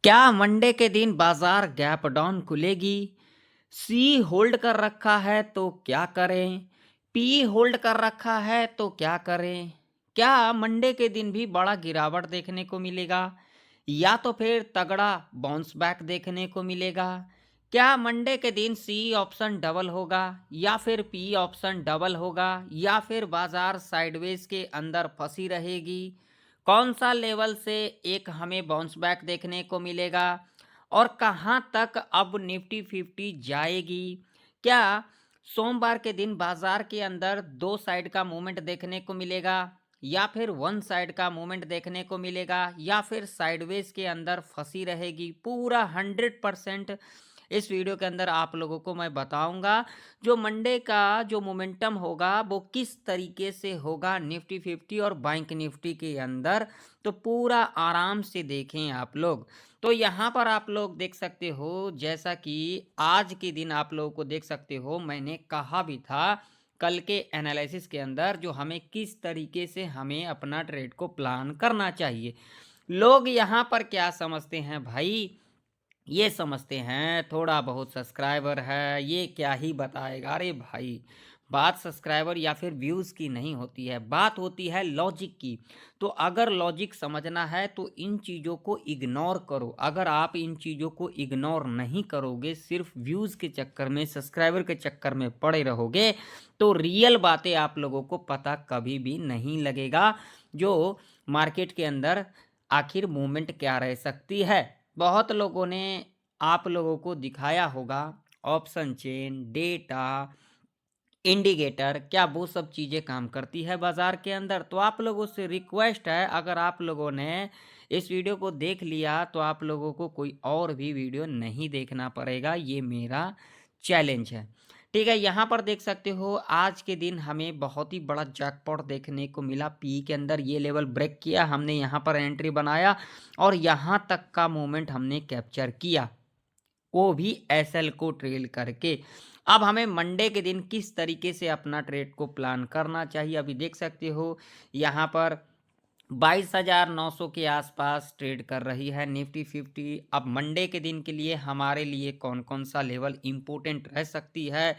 क्या मंडे के दिन बाजार गैप डाउन खुलेगी? सी होल्ड कर रखा है तो क्या करें? पी होल्ड कर रखा है तो क्या करें? क्या मंडे के दिन भी बड़ा गिरावट देखने को मिलेगा? या तो फिर तगड़ा बाउंस बैक देखने को मिलेगा? क्या मंडे के दिन सी ऑप्शन डबल होगा या फिर पी ऑप्शन डबल होगा या फिर बाजार साइडवेज के अंदर फंसी रहेगी? कौन सा लेवल से एक हमें बाउंस बैक देखने को मिलेगा और कहाँ तक अब निफ्टी 50 जाएगी? क्या सोमवार के दिन बाजार के अंदर दो साइड का मूवमेंट देखने को मिलेगा या फिर वन साइड का मूवमेंट देखने को मिलेगा या फिर साइडवेज के अंदर फंसी रहेगी? पूरा 100% इस वीडियो के अंदर आप लोगों को मैं बताऊंगा। जो मंडे का जो मोमेंटम होगा वो किस तरीके से होगा निफ्टी 50 और बैंक निफ्टी के अंदर, तो पूरा आराम से देखें आप लोग। तो यहाँ पर आप लोग देख सकते हो, जैसा कि आज के दिन आप लोगों को देख सकते हो, मैंने कहा भी था कल के एनालिसिस के अंदर जो हमें किस तरीके से हमें अपना ट्रेड को प्लान करना चाहिए। लोग यहाँ पर क्या समझते हैं भाई, ये समझते हैं थोड़ा बहुत सब्सक्राइबर है ये क्या ही बताएगा। अरे भाई, बात सब्सक्राइबर या फिर व्यूज़ की नहीं होती है, बात होती है लॉजिक की। तो अगर लॉजिक समझना है तो इन चीज़ों को इग्नोर करो। अगर आप इन चीज़ों को इग्नोर नहीं करोगे, सिर्फ व्यूज़ के चक्कर में सब्सक्राइबर के चक्कर में पड़े रहोगे, तो रियल बातें आप लोगों को पता कभी भी नहीं लगेगा। जो मार्केट के अंदर आखिर मूवमेंट क्या रह सकती है। बहुत लोगों ने आप लोगों को दिखाया होगा ऑप्शन चेन, डेटा, इंडिकेटर, क्या वो सब चीज़ें काम करती है बाज़ार के अंदर? तो आप लोगों से रिक्वेस्ट है, अगर आप लोगों ने इस वीडियो को देख लिया तो आप लोगों को कोई और भी वीडियो नहीं देखना पड़ेगा, ये मेरा चैलेंज है। ठीक है, यहाँ पर देख सकते हो आज के दिन हमें बहुत ही बड़ा जैकपॉट देखने को मिला। पी के अंदर ये लेवल ब्रेक किया, हमने यहाँ पर एंट्री बनाया और यहाँ तक का मूवमेंट हमने कैप्चर किया, वो भी एसएल को ट्रेल करके। अब हमें मंडे के दिन किस तरीके से अपना ट्रेड को प्लान करना चाहिए, अभी देख सकते हो यहाँ पर 22,900 के आसपास ट्रेड कर रही है निफ्टी 50। अब मंडे के दिन के लिए हमारे लिए कौन कौन सा लेवल इम्पोर्टेंट रह सकती है,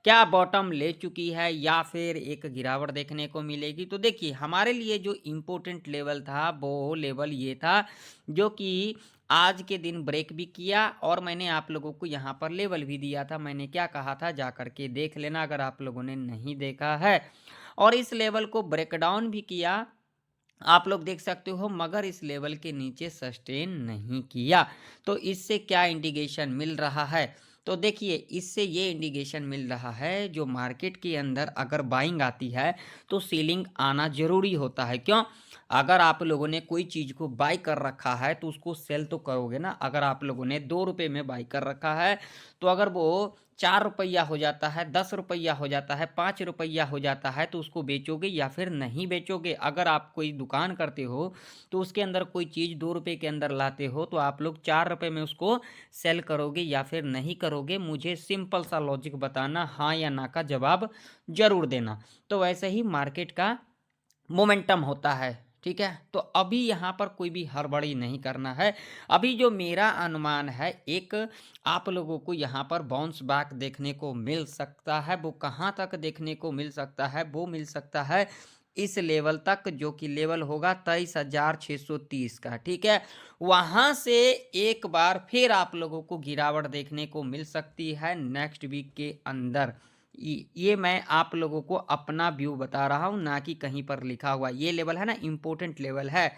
क्या बॉटम ले चुकी है या फिर एक गिरावट देखने को मिलेगी? तो देखिए, हमारे लिए जो इम्पोर्टेंट लेवल था वो लेवल ये था जो कि आज के दिन ब्रेक भी किया और मैंने आप लोगों को यहाँ पर लेवल भी दिया था। मैंने क्या कहा था, जा करके देख लेना अगर आप लोगों ने नहीं देखा है। और इस लेवल को ब्रेक डाउन भी किया, आप लोग देख सकते हो, मगर इस लेवल के नीचे सस्टेन नहीं किया। तो इससे क्या इंडिकेशन मिल रहा है? तो देखिए, इससे ये इंडिकेशन मिल रहा है जो मार्केट के अंदर अगर बाइंग आती है तो सेलिंग आना ज़रूरी होता है। क्यों? अगर आप लोगों ने कोई चीज़ को बाई कर रखा है तो उसको सेल तो करोगे ना। अगर आप लोगों ने 2 रुपये में बाई कर रखा है तो अगर वो 4 रुपया हो जाता है, 10 रुपया हो जाता है, 5 रुपया हो जाता है, तो उसको बेचोगे या फिर नहीं बेचोगे? अगर आप कोई दुकान करते हो तो उसके अंदर कोई चीज़ 2 रुपये के अंदर लाते हो तो आप लोग 4 रुपये में उसको सेल करोगे या फिर नहीं करोगे? मुझे सिंपल सा लॉजिक बताना, हाँ या ना का जवाब ज़रूर देना। तो वैसे ही मार्केट का मोमेंटम होता है, ठीक है? तो अभी यहाँ पर कोई भी हड़बड़ी नहीं करना है। अभी जो मेरा अनुमान है, एक आप लोगों को यहाँ पर बाउंस बैक देखने को मिल सकता है। वो कहाँ तक देखने को मिल सकता है? वो मिल सकता है इस लेवल तक, जो कि लेवल होगा 23,630 का, ठीक है? वहाँ से एक बार फिर आप लोगों को गिरावट देखने को मिल सकती है नेक्स्ट वीक के अंदर। ये मैं आप लोगों को अपना व्यू बता रहा हूँ, ना कि कहीं पर लिखा हुआ। ये लेवल है ना, इम्पोर्टेंट लेवल है।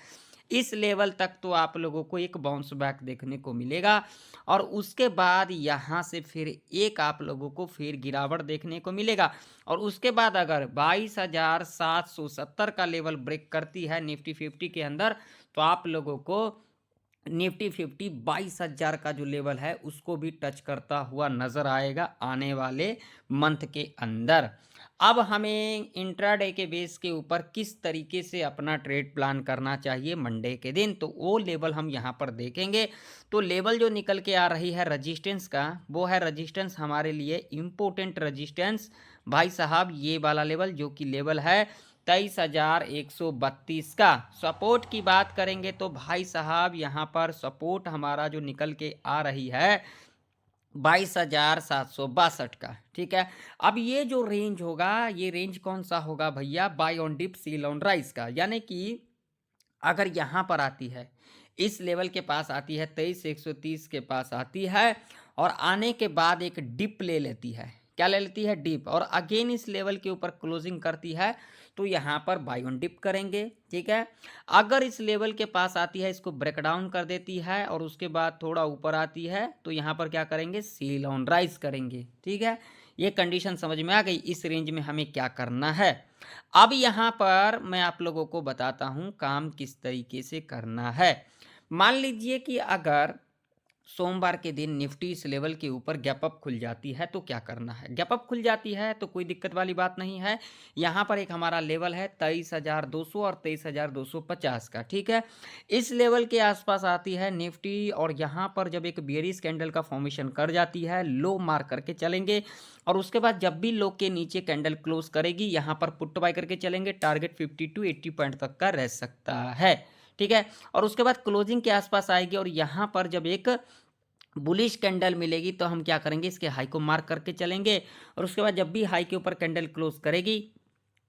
इस लेवल तक तो आप लोगों को एक बाउंस बैक देखने को मिलेगा और उसके बाद यहाँ से फिर एक आप लोगों को फिर गिरावट देखने को मिलेगा। और उसके बाद अगर 22,770 का लेवल ब्रेक करती है निफ्टी 50 के अंदर, तो आप लोगों को निफ्टी 50 22,000 का जो लेवल है उसको भी टच करता हुआ नज़र आएगा आने वाले मंथ के अंदर। अब हमें इंट्राडे के बेस के ऊपर किस तरीके से अपना ट्रेड प्लान करना चाहिए मंडे के दिन, तो वो लेवल हम यहाँ पर देखेंगे। तो लेवल जो निकल के आ रही है रजिस्टेंस का, वो है रजिस्टेंस हमारे लिए इम्पोर्टेंट रजिस्टेंस भाई साहब, ये वाला लेवल जो कि लेवल है 23,132 का। सपोर्ट की बात करेंगे तो भाई साहब यहाँ पर सपोर्ट हमारा जो निकल के आ रही है 22,762 का। ठीक है, अब ये जो रेंज होगा, ये रेंज कौन सा होगा भैया? Buy on dip sell on rise का। यानी कि अगर यहाँ पर आती है, इस लेवल के पास आती है, 23,130 के पास आती है और आने के बाद एक डिप ले लेती है। क्या ले लेती है? डिप। और अगेन इस लेवल के ऊपर क्लोजिंग करती है तो यहाँ पर बाय ऑन डिप करेंगे। ठीक है, अगर इस लेवल के पास आती है, इसको ब्रेक डाउन कर देती है और उसके बाद थोड़ा ऊपर आती है तो यहाँ पर क्या करेंगे? सेल ऑन राइज करेंगे। ठीक है, ये कंडीशन समझ में आ गई। इस रेंज में हमें क्या करना है? अब यहाँ पर मैं आप लोगों को बताता हूँ काम किस तरीके से करना है। मान लीजिए कि अगर सोमवार के दिन निफ्टी इस लेवल के ऊपर गैप अप खुल जाती है तो क्या करना है? गैप अप खुल जाती है तो कोई दिक्कत वाली बात नहीं है। यहाँ पर एक हमारा लेवल है 23,200 और 23,250 का। ठीक है, इस लेवल के आसपास आती है निफ्टी और यहाँ पर जब एक बेयरिश कैंडल का फॉर्मेशन कर जाती है, लो मार करके चलेंगे और उसके बाद जब भी लो के नीचे कैंडल क्लोज करेगी, यहाँ पर पुट बाय करके चलेंगे। टारगेट 50 to 80 पॉइंट तक का रह सकता है। ठीक है, और उसके बाद क्लोजिंग के आसपास आएगी और यहाँ पर जब एक बुलिश कैंडल मिलेगी तो हम क्या करेंगे? इसके हाई को मार्क करके चलेंगे और उसके बाद जब भी हाई के ऊपर कैंडल क्लोज करेगी,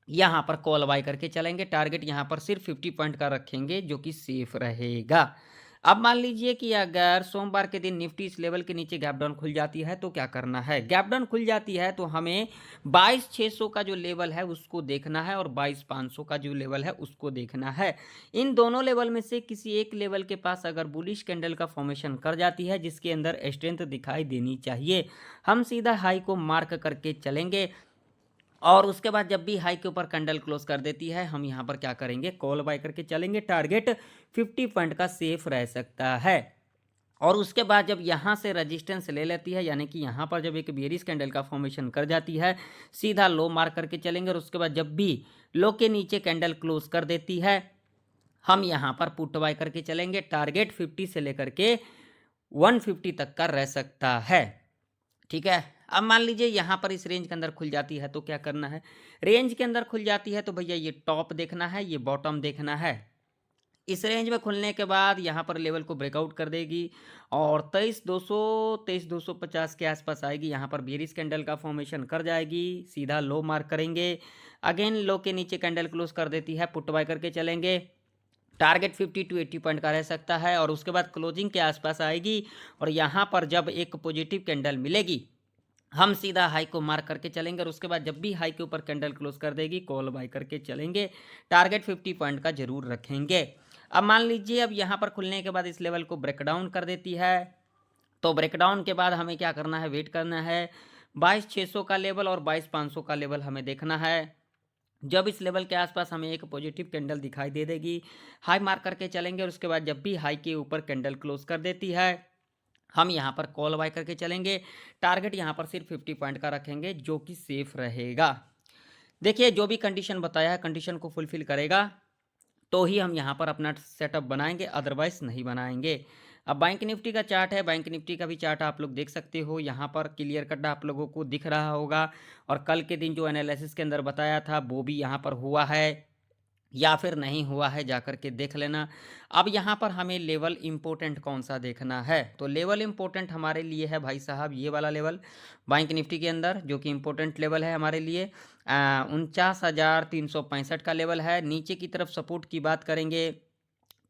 यहाँ पर कॉल बाय करके चलेंगे। टारगेट यहाँ पर सिर्फ 50 पॉइंट का रखेंगे जो कि सेफ रहेगा। अब मान लीजिए कि अगर सोमवार के दिन निफ्टी इस लेवल के नीचे गैप डाउन खुल जाती है तो क्या करना है? गैप डाउन खुल जाती है तो हमें 22,600 का जो लेवल है उसको देखना है और 22,500 का जो लेवल है उसको देखना है। इन दोनों लेवल में से किसी एक लेवल के पास अगर बुलिश कैंडल का फॉर्मेशन कर जाती है जिसके अंदर स्ट्रेंथ दिखाई देनी चाहिए, हम सीधा हाई को मार्क करके चलेंगे और उसके बाद जब भी हाई के ऊपर कैंडल क्लोज कर देती है, हम यहाँ पर क्या करेंगे? कॉल बाय करके चलेंगे। टारगेट 50 पॉइंट का सेफ रह सकता है। और उसके बाद जब यहाँ से रेजिस्टेंस ले लेती है, यानी कि यहाँ पर जब एक बेयरिश कैंडल का फॉर्मेशन कर जाती है, सीधा लो मार्क करके चलेंगे और उसके बाद जब भी लो के नीचे कैंडल क्लोज कर देती है, हम यहाँ पर पुट बाय करके चलेंगे। टारगेट 50 से लेकर के 150 तक का रह सकता है। ठीक है, अब मान लीजिए यहाँ पर इस रेंज के अंदर खुल जाती है तो क्या करना है? रेंज के अंदर खुल जाती है तो भैया ये टॉप देखना है, ये बॉटम देखना है। इस रेंज में खुलने के बाद यहाँ पर लेवल को ब्रेकआउट कर देगी और 23,200 23,250 के आसपास आएगी। यहाँ पर बेयरिश कैंडल का फॉर्मेशन कर जाएगी, सीधा लो मार्क करेंगे। अगेन लो के नीचे कैंडल क्लोज कर देती है, पुट बाय करके चलेंगे। टारगेट 50 to 80 पॉइंट का रह सकता है और उसके बाद क्लोजिंग के आसपास आएगी और यहाँ पर जब एक पॉजिटिव कैंडल मिलेगी, हम सीधा हाई को मार्क करके चलेंगे और उसके बाद जब भी हाई के ऊपर कैंडल क्लोज कर देगी, कॉल बाय करके चलेंगे। टारगेट 50 पॉइंट का जरूर रखेंगे। अब मान लीजिए अब यहाँ पर खुलने के बाद इस लेवल को ब्रेक डाउन कर देती है तो ब्रेक डाउन के बाद हमें क्या करना है? वेट करना है। 22,600 का लेवल और 22,500 का लेवल हमें देखना है। जब इस लेवल के आसपास हमें एक पॉजिटिव कैंडल दिखाई दे देगी, हाई मार्क करके चलेंगे और उसके बाद जब भी हाई के ऊपर कैंडल क्लोज कर देती है, हम यहाँ पर कॉल बाय करके चलेंगे। टारगेट यहाँ पर सिर्फ 50 पॉइंट का रखेंगे जो कि सेफ रहेगा। देखिए, जो भी कंडीशन बताया है, कंडीशन को फुलफिल करेगा तो ही हम यहाँ पर अपना सेटअप बनाएंगे, अदरवाइज नहीं बनाएंगे। अब बैंक निफ्टी का चार्ट है, बैंक निफ्टी का भी चार्ट आप लोग देख सकते हो। यहाँ पर क्लियर कट आप लोगों को दिख रहा होगा और कल के दिन जो एनालिसिस के अंदर बताया था वो भी यहाँ पर हुआ है या फिर नहीं हुआ है, जाकर के देख लेना। अब यहाँ पर हमें लेवल इम्पोर्टेंट कौन सा देखना है? तो लेवल इम्पोर्टेंट हमारे लिए है भाई साहब ये वाला लेवल बैंक निफ्टी के अंदर, जो कि इम्पोर्टेंट लेवल है हमारे लिए। 49,365 का लेवल है। नीचे की तरफ सपोर्ट की बात करेंगे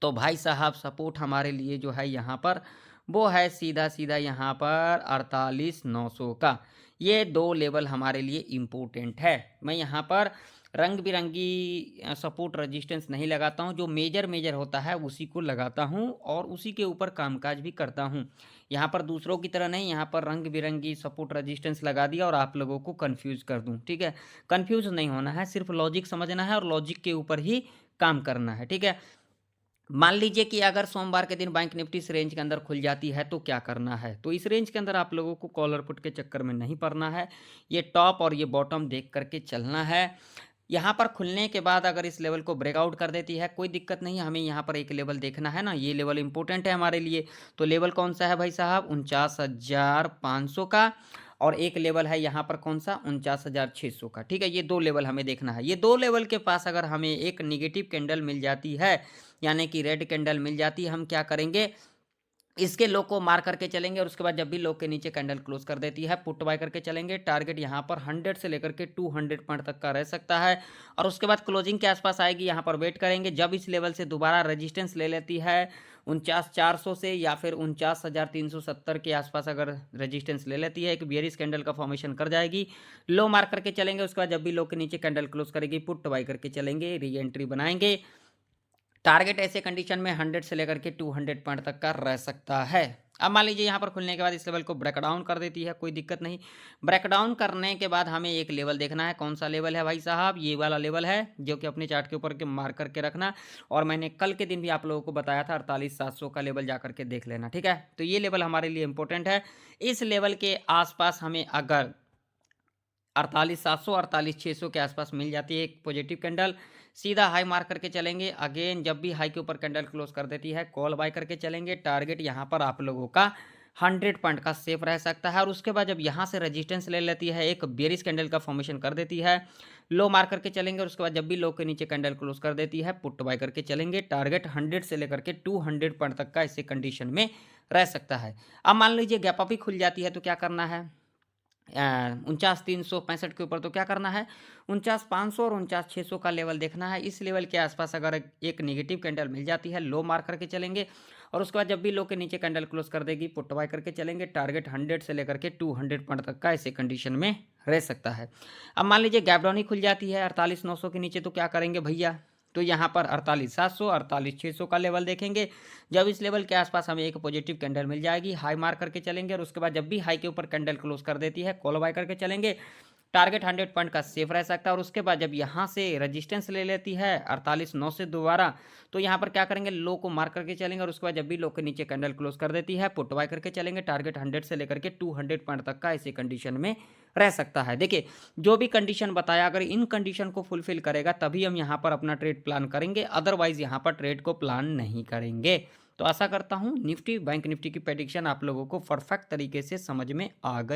तो भाई साहब सपोर्ट हमारे लिए जो है यहाँ पर वो है सीधा सीधा यहाँ पर 48,900 का। ये दो लेवल हमारे लिए इम्पोर्टेंट है। मैं यहाँ पर रंग बिरंगी सपोर्ट रेजिस्टेंस नहीं लगाता हूँ, जो मेजर होता है उसी को लगाता हूँ और उसी के ऊपर कामकाज भी करता हूँ। यहाँ पर दूसरों की तरह नहीं, यहाँ पर रंग बिरंगी सपोर्ट रेजिस्टेंस लगा दिया और आप लोगों को कंफ्यूज कर दूँ। ठीक है, कंफ्यूज नहीं होना है, सिर्फ लॉजिक समझना है और लॉजिक के ऊपर ही काम करना है। ठीक है, मान लीजिए कि अगर सोमवार के दिन बैंक निफ्टी इस रेंज के अंदर खुल जाती है तो क्या करना है? तो इस रेंज के अंदर आप लोगों को कॉलर पुट के चक्कर में नहीं पड़ना है। ये टॉप और ये बॉटम देख करके चलना है। यहाँ पर खुलने के बाद अगर इस लेवल को ब्रेकआउट कर देती है, कोई दिक्कत नहीं है। हमें यहाँ पर एक लेवल देखना है ना, ये लेवल इंपॉर्टेंट है हमारे लिए। तो लेवल कौन सा है भाई साहब? 49,500 का। और एक लेवल है यहाँ पर कौन सा 49,600 का। ठीक है, ये 2 लेवल हमें देखना है। ये 2 लेवल के पास अगर हमें एक नेगेटिव कैंडल मिल जाती है, यानी कि रेड कैंडल मिल जाती है, हम क्या करेंगे, इसके लो को मार करके चलेंगे और उसके बाद जब भी लो के नीचे कैंडल क्लोज कर देती है पुट बाय करके चलेंगे। टारगेट यहाँ पर 100 से लेकर के 200 पॉइंट तक का रह सकता है और उसके बाद क्लोजिंग के आसपास आएगी, यहाँ पर वेट करेंगे। जब इस लेवल से दोबारा रेजिस्टेंस ले लेती है 49,400 से या फिर 49,370 के आसपास अगर रेजिस्टेंस ले लेती है, एक बियरिश कैंडल का फॉर्मेशन कर जाएगी, लो मार करके चलेंगे। उसके बाद जब भी लो के नीचे कैंडल क्लोज करेगी पुट बाय करके चलेंगे, री एंट्री बनाएंगे। टारगेट ऐसे कंडीशन में 100 से लेकर के 200 पॉइंट तक का रह सकता है। अब मान लीजिए यहाँ पर खुलने के बाद इस लेवल को ब्रेक डाउन कर देती है, कोई दिक्कत नहीं। ब्रेक डाउन करने के बाद हमें एक लेवल देखना है, कौन सा लेवल है भाई साहब, ये वाला लेवल है, जो कि अपने चार्ट के ऊपर के मार्क करके रखना। और मैंने कल के दिन भी आप लोगों को बताया था 48,700 का लेवल जा करके देख लेना। ठीक है, तो ये लेवल हमारे लिए इंपॉर्टेंट है। इस लेवल के आसपास हमें अगर 48,700 48,600 के आसपास मिल जाती है एक पॉजिटिव कैंडल, सीधा हाई मार करके चलेंगे। अगेन जब भी हाई के ऊपर कैंडल क्लोज कर देती है कॉल बाय करके चलेंगे। टारगेट यहाँ पर आप लोगों का 100 पॉइंट का सेफ रह सकता है और उसके बाद जब यहाँ से रेजिस्टेंस ले लेती है, एक बेरिश कैंडल का फॉर्मेशन कर देती है, लो मार करके चलेंगे और उसके बाद जब भी लो के नीचे कैंडल क्लोज कर देती है पुट बाय करके चलेंगे। टारगेट 100 से लेकर के 200 पॉइंट तक का इसी कंडीशन में रह सकता है। अब मान लीजिए गैप अप ही खुल जाती है तो क्या करना है, 49,365 के ऊपर तो क्या करना है, 49,500 और 49,600 का लेवल देखना है। इस लेवल के आसपास अगर एक नेगेटिव कैंडल मिल जाती है लो मार करके चलेंगे और उसके बाद जब भी लो के नीचे कैंडल क्लोज कर देगी पुट बाय करके चलेंगे। टारगेट 100 से लेकर के 200 पॉइंट तक का ऐसे कंडीशन में रह सकता है। अब मान लीजिए गैप डाउन ही खुल जाती है 48,900 के नीचे तो क्या करेंगे भैया, तो यहाँ पर 48,700 48,600 का लेवल देखेंगे। जब इस लेवल के आसपास हमें एक पॉजिटिव कैंडल मिल जाएगी हाई मार करके चलेंगे और उसके बाद जब भी हाई के ऊपर कैंडल क्लोज कर देती है कॉल बाय करके चलेंगे। टारगेट 100 पॉइंट का सेफ रह सकता है और उसके बाद जब यहाँ से रेजिस्टेंस ले लेती है 48,900 से दोबारा, तो यहाँ पर क्या करेंगे, लो को मार करके चलेंगे और उसके बाद जब भी लो के नीचे कैंडल क्लोज कर देती है पुट बाय करके चलेंगे। टारगेट 100 से लेकर के 200 पॉइंट तक का ऐसी कंडीशन में रह सकता है। देखिए जो भी कंडीशन बताया अगर इन कंडीशन को फुलफिल करेगा तभी हम यहाँ पर अपना ट्रेड प्लान करेंगे, अदरवाइज यहाँ पर ट्रेड को प्लान नहीं करेंगे। तो आशा करता हूँ निफ्टी बैंक निफ्टी की प्रेडिक्शन आप लोगों को परफेक्ट तरीके से समझ में आ गई।